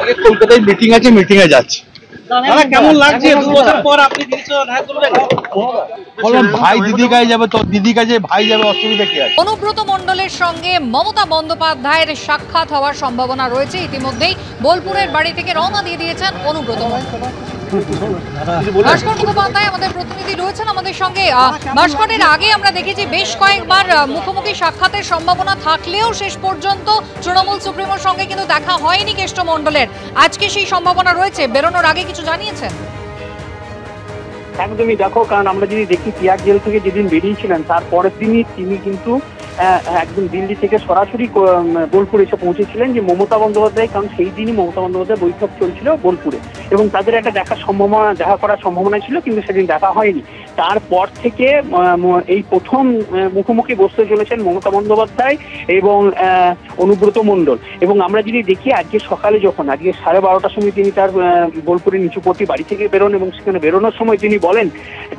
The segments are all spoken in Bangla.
আগে কলকাতায় মিটিং আছে, মিটিং এ যাচ্ছি। দাদা কেমন লাগছে 2 বছর পর আপনি দিচ্ছ না করবেন? বললাম ভাই দিদির কাছে যাবে, তো দিদির কাছে ভাই যাবে, অসুবিধা কি আছে? অনুব্রত মণ্ডলের সঙ্গে মমতা বন্দ্যোপাধ্যায়ের সাক্ষাৎ হওয়ার সম্ভাবনা রয়েছে। ইতিমধ্যেই বোলপুরের বাড়ি থেকে রওনা দিয়ে দিয়েছেন অনুব্রত মণ্ডল। ভাস্কর মুখোপাধ্যায় আমাদের প্রতিনিধি রয়েছেন আমাদের সঙ্গে। ভাস্করের আগে আমরা দেখেছি বেশ কয়েকবার মুখোমুখি সাক্ষাতের সম্ভাবনা থাকলেও শেষ পর্যন্ত তৃণমূল সুপ্রিমোর সঙ্গে কিন্তু দেখা হয়নি কেষ্ট মণ্ডলের। আজকে সেই সম্ভাবনা রয়েছে, বেরোনোর আগে কিছু জানিয়েছেন? একদমই, দেখো, কারণ আমরা যদি দেখি তিহার জেল থেকে যেদিন বেরিয়েছিলেন তার পরের দিনই তিনি কিন্তু একদম দিল্লি থেকে সরাসরি বোলপুরে এসে পৌঁছেছিলেন যে মমতা বন্দ্যোপাধ্যায়, কারণ সেই দিনই মমতা বন্দ্যোপাধ্যায় বৈঠক চলছিল বোলপুরে এবং তাদের একটা দেখা করার সম্ভাবনা ছিল, কিন্তু সেদিন দেখা হয়নি। তারপর থেকে এই প্রথম মুখোমুখি বসতে চলেছেন মমতা বন্দ্যোপাধ্যায় এবং অনুব্রত মণ্ডল। এবং আমরা যদি দেখি আজকে সকালে যখন আজকে 12:30টার সময় তিনি তার বোলপুরের নিচুপট্টি বাড়ি থেকে বেরোন এবং সেখানে বেরোনোর সময় তিনি বলেন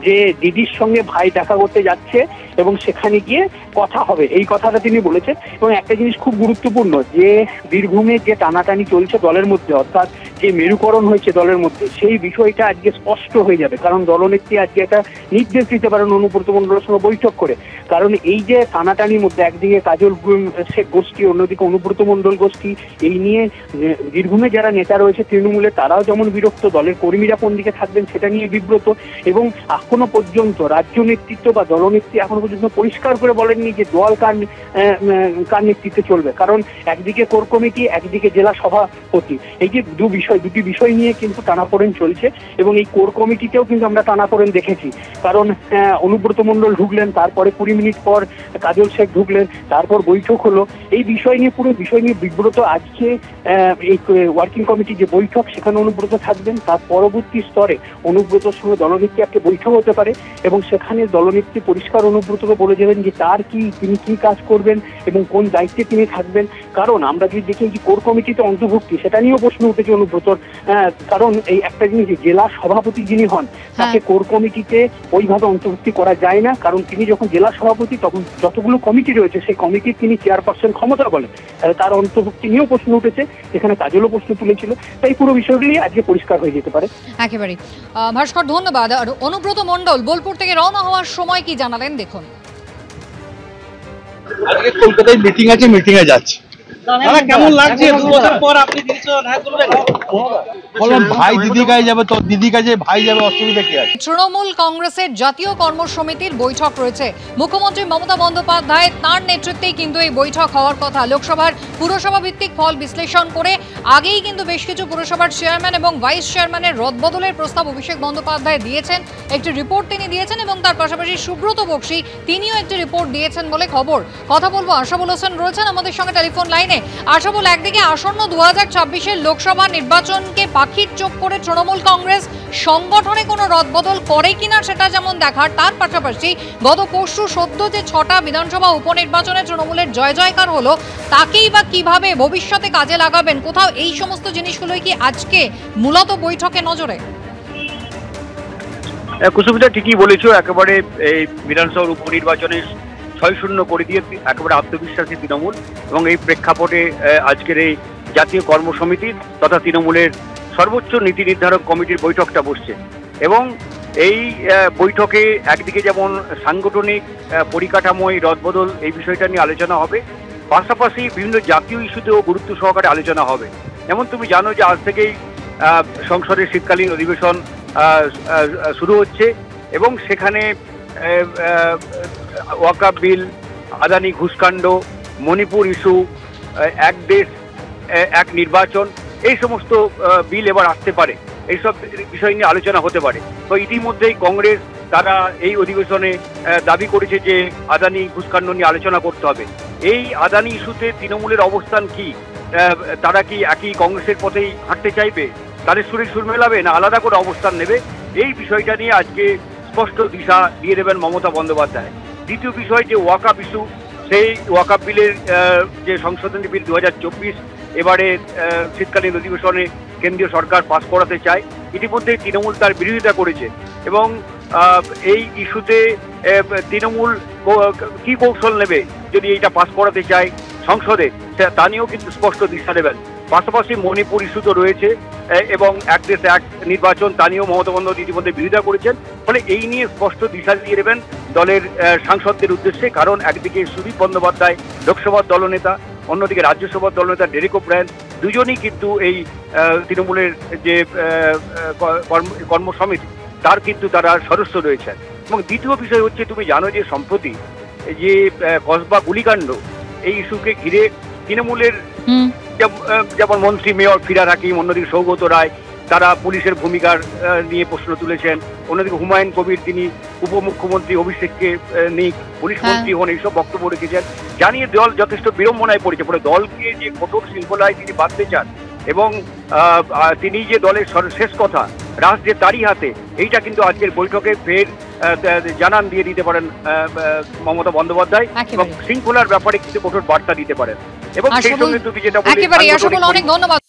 যে দিদির সঙ্গে ভাই দেখা করতে যাচ্ছে এবং সেখানে গিয়ে কথা হবে, এই কথাটা তিনি বলেছেন। এবং একটা জিনিস খুব গুরুত্বপূর্ণ, যে বীরভূমে যে টানাটানি চলছে দলের মধ্যে, অর্থাৎ যে মেরুকরণ হয়েছে দলের মধ্যে, সেই বিষয়টা আজকে স্পষ্ট হয়ে যাবে। কারণ দলনেত্রী আজকে একটা নির্দেশ দিতে পারেন অনুব্রত মণ্ডলের সঙ্গে বৈঠক করে। কারণ এই যে টানাটানির মধ্যে একদিকে কাজল শেখ গোষ্ঠী, অন্যদিকে অনুব্রত মণ্ডল গোষ্ঠী, এই নিয়ে বীরভূমে যারা নেতা রয়েছে তৃণমূলে তারাও যেমন বিরক্ত, দলের কর্মীরা কোন দিকে থাকবেন সেটা নিয়ে বিব্রত। এবং এখনো পর্যন্ত রাজ্য নেতৃত্ব বা দলনেত্রী এখনো পর্যন্ত পরিষ্কার করে বলেননি যে দল কার নেতৃত্বে চলবে। কারণ একদিকে কোর কমিটি, একদিকে জেলা সভাপতি, এই যে দুটি বিষয় নিয়ে কিন্তু টানাপোড়েন চলছে। এবং এই কোর কমিটিতেও কিন্তু আমরা টানাপোড়েন দেখেছি। কারণ অনুব্রত মণ্ডল ঢুকলেন, তারপরে 20 মিনিট পর কাজল শেখ ঢুকলেন, তারপর বৈঠক হলো। এই পুরো বিষয় নিয়ে বিব্রত। আজকে এই ওয়ার্কিং কমিটি যে বৈঠক, সেখানে অনুব্রত থাকবেন। তার পরবর্তী স্তরে অনুব্রতর সঙ্গে দলনেত্রী একটা বৈঠক হতে পারে এবং সেখানে দলনেত্রী পরিষ্কার অনুব্রতকে বলে যাবেন যে তিনি কি কাজ করবেন এবং কোন দায়িত্বে তিনি থাকবেন। কারণ আমরা যদি দেখি যে কোর কমিটিতে অন্তর্ভুক্তি, সেটা নিয়েও প্রশ্ন উঠেছে অনুব্রতর। কারণ এই একটা জিনিস, জেলা সভাপতি যিনি হন তাকে কোর কমিটিতে ওইভাবে অন্তর্ভুক্তি করা যায় না। কারণ তিনি যখন জেলা সভাপতি তখন যতগুলো কমিটি রয়েছে সেই কমিটির তিনি চেয়ারপারসন ক্ষমতা বলেন, তার অন্তর্ভুক্তি নিয়েও প্রশ্ন উঠেছে, যেখানে কাজলও প্রশ্ন তুলেছিল। তাই পুরো বিষয়গুলি আজকে পরিষ্কার হয়ে যেতে পারে। একেবারে ভাস্কর, ধন্যবাদ। আর অনুব্রত মণ্ডল বোলপুর থেকে রওনা হওয়ার সময় কি জানালেন দেখুন। আজকে কলকাতায় মিটিং আছে, মিটিং এ যাচ্ছি। দাদা কেমন লাগছে 2 বছর পর আপনি দিচ্ছ না করবেন? বললাম ভাই দিদির কাছে যাবে, তো দিদির কাছে ভাই যাবে, অসুবিধা কি আছে? তৃণমূল কংগ্রেসের জাতীয় কর্মসমিতির বৈঠক রয়েছে। মুখ্যমন্ত্রী মমতা বন্দ্যোপাধ্যায় তাঁর নেতৃত্বেই কিন্তু এই বৈঠক হওয়ার কথা। লোকসভার পুরসভা ভিত্তিক ফল বিশ্লেষণ করে আগেই কিন্তু বেশ কিছু পুরসভার চেয়ারম্যান এবং ভাইস চেয়ারম্যানের রদবদলের প্রস্তাব অভিষেক বন্দ্যোপাধ্যায় দিয়েছেন। একটি রিপোর্ট তিনি দিয়েছেন এবং তার পাশাপাশি সুব্রত বক্সী তিনিও একটি রিপোর্ট দিয়েছেন বলে খবর। কথা বলবো, আশাবুল হোসেন রয়েছেন আমাদের সঙ্গে টেলিফোন লাইনে। আশাবুল, একদিকে আসন্ন 2024-এর লোকসভা নির্বাচনকে পাখির চোখ করে তৃণমূল কংগ্রেস সংগঠনে কোনো রদবদল করে কিনা সেটা যেমন দেখার, তার পাশাপাশি গত পরশু সদ্য যে 6টা বিধানসভা উপনির্বাচনে তৃণমূলের জয় জয়কার হলো, তাকেই বা কিভাবে ভবিষ্যতে কাজে লাগাবেন, কোথাও এই সমস্ত জিনিসগুলোই কি আজকে মূলত বৈঠকে নজরে? কুসুমিতা ঠিকই বলেছো, একেবারে এই বিধানসভার উপনির্বাচনে 6-0 করে দিয়ে একেবারে আত্মবিশ্বাসী তৃণমূল। এবং এই প্রেক্ষাপটে আজকের এই জাতীয় কর্মসমিতির তথা তৃণমূলের সর্বোচ্চ নীতি নির্ধারক কমিটির বৈঠকটা বসছে। এবং এই বৈঠকে একদিকে যেমন সাংগঠনিক পরিকাঠামোয় রদবদল, এই বিষয়টা নিয়ে আলোচনা হবে, পাশাপাশি বিভিন্ন জাতীয় ইস্যুতেও গুরুত্ব সহকারে আলোচনা হবে। যেমন তুমি জানো যে আজ থেকেই সংসদের শীতকালীন অধিবেশন শুরু হচ্ছে এবং সেখানে ওয়াকফ বিল, আদানি ঘুষকাণ্ড, মণিপুর ইস্যু, এক দেশ এক নির্বাচন, এই সমস্ত বিল এবার আসতে পারে। এইসব বিষয় নিয়ে আলোচনা হতে পারে। তো ইতিমধ্যেই কংগ্রেস তারা এই অধিবেশনে দাবি করেছে যে আদানি ঘুষকাণ্ড নিয়ে আলোচনা করতে হবে। এই আদানি ইস্যুতে তৃণমূলের অবস্থান কি? তারা কি একই কংগ্রেসের পথেই হাঁটতে চাইবে? তাদের সুরে সুর মেলাবে না আলাদা করে অবস্থান নেবে? এই বিষয়টা নিয়ে আজকে স্পষ্ট দিশা দিয়ে দেবেন মমতা বন্দ্যোপাধ্যায়। দ্বিতীয় বিষয় যে ওয়াকফ ইস্যু, সেই ওয়াকফ বিলের যে সংশোধনী বিল 2024 এবারে শীতকালীন অধিবেশনে কেন্দ্রীয় সরকার পাস করাতে চায়। ইতিমধ্যে তৃণমূল তার বিরোধিতা করেছে এবং এই ইস্যুতে তৃণমূল কি কৌশল নেবে যদি এইটা পাস করাতে চায় সংসদে, তা নিয়েও কিন্তু স্পষ্ট দিশা দেবেন পাশাপাশি মণিপুর ইস্যু তো রয়েছে, এবং এক দেশ এক নির্বাচন তা নিয়েও মমতা বন্দ্যোপাধ্যায় ইতিমধ্যে বিরোধিতা করেছেন। ফলে এই নিয়ে স্পষ্ট দিশা দিয়ে দেবেন দলের সাংসদদের উদ্দেশ্যে। কারণ একদিকে সুদীপ বন্দ্যোপাধ্যায় লোকসভার দলনেতা, অন্যদিকে রাজ্যসভার দলনেতা ডেরেক ওব্রায়েন, দুজনই কিন্তু এই তৃণমূলের যে কর্মসমিতি তার কিন্তু তারা সদস্য রয়েছেন। এবং দ্বিতীয় বিষয় হচ্ছে, তুমি জানো যে সম্প্রতি যে কসবা গুলিকাণ্ড, এই ইস্যুকে ঘিরে তৃণমূলের যেমন মন্ত্রী মেয়র ফিরহাদ হাকিম, অন্যদিকে সৌগত রায়, তারা পুলিশের ভূমিকার নিয়ে প্রশ্ন তুলেছেন। অন্যদিকে হুমায়ুন কবির, তিনি উপমুখ্যমন্ত্রী অভিষেককে নিয়ে পুলিশ মন্ত্রী হন, এইসব বক্তব্য রেখেছেন। জানিয়ে দল যথেষ্ট বিড়ম্বনায় পড়েছে। ফলে দলকে যে কঠোর শৃঙ্খলায় তিনি বাঁধতে চান এবং তিনি যে দলের শেষ কথা রাজ যে তারই হাতে, এইটা কিন্তু আজকের বৈঠকে ফের জানান দিয়ে দিতে পারেন মমতা বন্দ্যোপাধ্যায়, এবং শৃঙ্খলার ব্যাপারে কিন্তু কঠোর বার্তা দিতে পারেন। এবং সেই সঙ্গে তুমি যেটা বলে, অনেক ধন্যবাদ।